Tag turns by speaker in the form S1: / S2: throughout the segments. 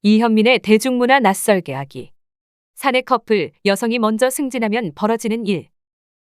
S1: 이현민의 대중문화 낯설게 하기. 사내 커플, 여성이 먼저 승진하면 벌어지는 일.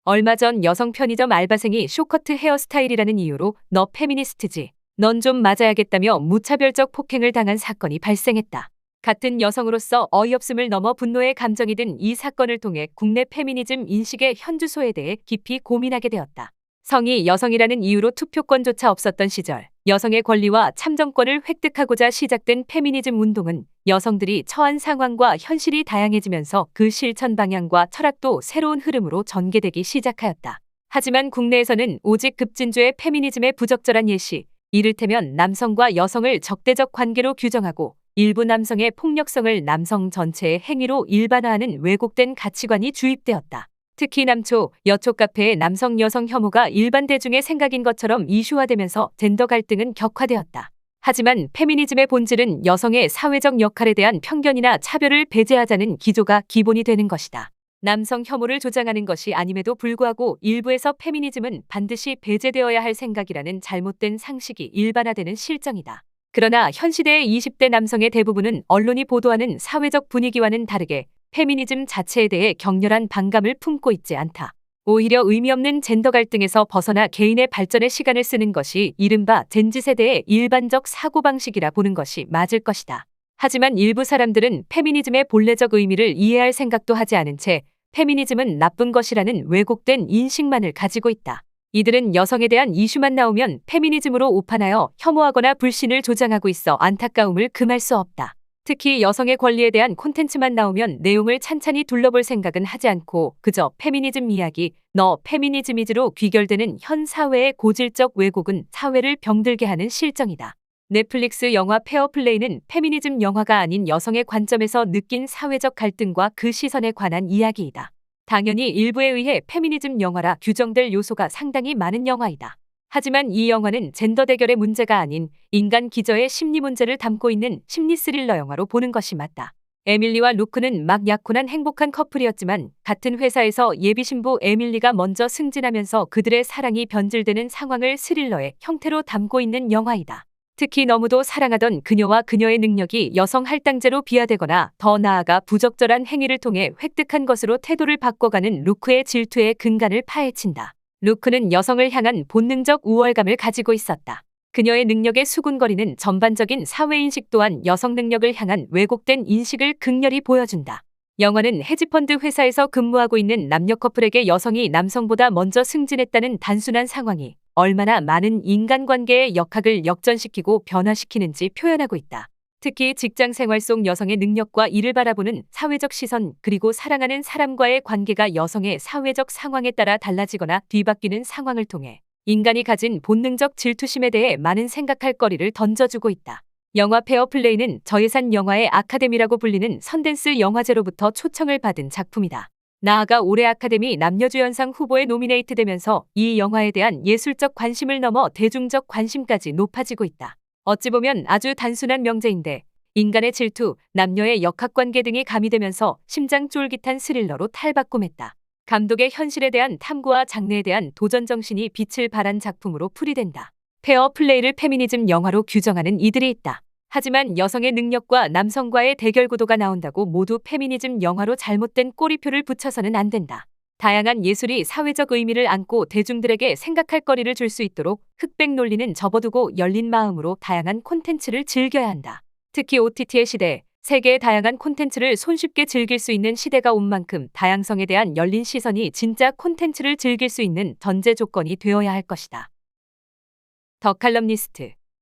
S1: 얼마 전 여성 편의점 알바생이 쇼커트 헤어스타일이라는 이유로 너 페미니스트지, 넌 좀 맞아야겠다며 무차별적 폭행을 당한 사건이 발생했다. 같은 여성으로서 어이없음을 넘어 분노의 감정이 든 이 사건을 통해 국내 페미니즘 인식의 현주소에 대해 깊이 고민하게 되었다. 성이 여성이라는 이유로 투표권조차 없었던 시절, 여성의 권리와 참정권을 획득하고자 시작된 페미니즘 운동은 여성들이 처한 상황과 현실이 다양해지면서 그 실천 방향과 철학도 새로운 흐름으로 전개되기 시작하였다. 하지만 국내에서는 오직 급진주의 페미니즘의 부적절한 예시, 이를테면 남성과 여성을 적대적 관계로 규정하고 일부 남성의 폭력성을 남성 전체의 행위로 일반화하는 왜곡된 가치관이 주입되었다. 특히 남초, 여초 카페의 남성 여성 혐오가 일반 대중의 생각인 것처럼 이슈화되면서 젠더 갈등은 격화되었다. 하지만 페미니즘의 본질은 여성의 사회적 역할에 대한 편견이나 차별을 배제하자는 기조가 기본이 되는 것이다. 남성 혐오를 조장하는 것이 아님에도 불구하고 일부에서 페미니즘은 반드시 배제되어야 할 생각이라는 잘못된 상식이 일반화되는 실정이다. 그러나 현 시대의 20대 남성의 대부분은 언론이 보도하는 사회적 분위기와는 다르게 페미니즘 자체에 대해 격렬한 반감을 품고 있지 않다. 오히려 의미 없는 젠더 갈등에서 벗어나 개인의 발전에 시간을 쓰는 것이 이른바 젠지 세대의 일반적 사고방식이라 보는 것이 맞을 것이다. 하지만 일부 사람들은 페미니즘의 본래적 의미를 이해할 생각도 하지 않은 채 페미니즘은 나쁜 것이라는 왜곡된 인식만을 가지고 있다. 이들은 여성에 대한 이슈만 나오면 페미니즘으로 오판하여 혐오하거나 불신을 조장하고 있어 안타까움을 금할 수 없다. 특히 여성의 권리에 대한 콘텐츠만 나오면 내용을 찬찬히 둘러볼 생각은 하지 않고 그저 페미니즘 이야기, 너 페미니즘이지로 귀결되는 현 사회의 고질적 왜곡은 사회를 병들게 하는 실정이다. 넷플릭스 영화 페어플레이는 페미니즘 영화가 아닌 여성의 관점에서 느낀 사회적 갈등과 그 시선에 관한 이야기이다. 당연히 일부에 의해 페미니즘 영화라 규정될 요소가 상당히 많은 영화이다. 하지만 이 영화는 젠더 대결의 문제가 아닌 인간 기저의 심리 문제를 담고 있는 심리 스릴러 영화로 보는 것이 맞다. 에밀리와 루크는 막 약혼한 행복한 커플이었지만 같은 회사에서 예비 신부 에밀리가 먼저 승진하면서 그들의 사랑이 변질되는 상황을 스릴러의 형태로 담고 있는 영화이다. 특히 너무도 사랑하던 그녀와 그녀의 능력이 여성 할당제로 비하되거나 더 나아가 부적절한 행위를 통해 획득한 것으로 태도를 바꿔가는 루크의 질투의 근간을 파헤친다. 루크는 여성을 향한 본능적 우월감을 가지고 있었다. 그녀의 능력의 수군거리는 전반적인 사회인식 또한 여성 능력을 향한 왜곡된 인식을 극렬히 보여준다. 영화는 헤지펀드 회사에서 근무하고 있는 남녀 커플에게 여성이 남성보다 먼저 승진했다는 단순한 상황이 얼마나 많은 인간관계의 역학을 역전시키고 변화시키는지 표현하고 있다. 특히 직장 생활 속 여성의 능력과 이를 바라보는 사회적 시선, 그리고 사랑하는 사람과의 관계가 여성의 사회적 상황에 따라 달라지거나 뒤바뀌는 상황을 통해 인간이 가진 본능적 질투심에 대해 많은 생각할 거리를 던져주고 있다. 영화 페어플레이는 저예산 영화의 아카데미라고 불리는 선댄스 영화제로부터 초청을 받은 작품이다. 나아가 올해 아카데미 남녀주연상 후보에 노미네이트되면서 이 영화에 대한 예술적 관심을 넘어 대중적 관심까지 높아지고 있다. 어찌 보면 아주 단순한 명제인데 인간의 질투, 남녀의 역학관계 등이 가미되면서 심장 쫄깃한 스릴러로 탈바꿈했다. 감독의 현실에 대한 탐구와 장르에 대한 도전 정신이 빛을 발한 작품으로 풀이된다. 페어플레이를 페미니즘 영화로 규정하는 이들이 있다. 하지만 여성의 능력과 남성과의 대결 구도가 나온다고 모두 페미니즘 영화로 잘못된 꼬리표를 붙여서는 안 된다. 다양한 예술이 사회적 의미를 안고 대중들에게 생각할 거리를 줄 수 있도록 흑백 논리는 접어두고 열린 마음으로 다양한 콘텐츠를 즐겨야 한다. 특히 OTT의 시대, 세계의 다양한 콘텐츠를 손쉽게 즐길 수 있는 시대가 온 만큼 다양성에 대한 열린 시선이 진짜 콘텐츠를 즐길 수 있는 전제 조건이 되어야 할 것이다. 더 칼럼니스트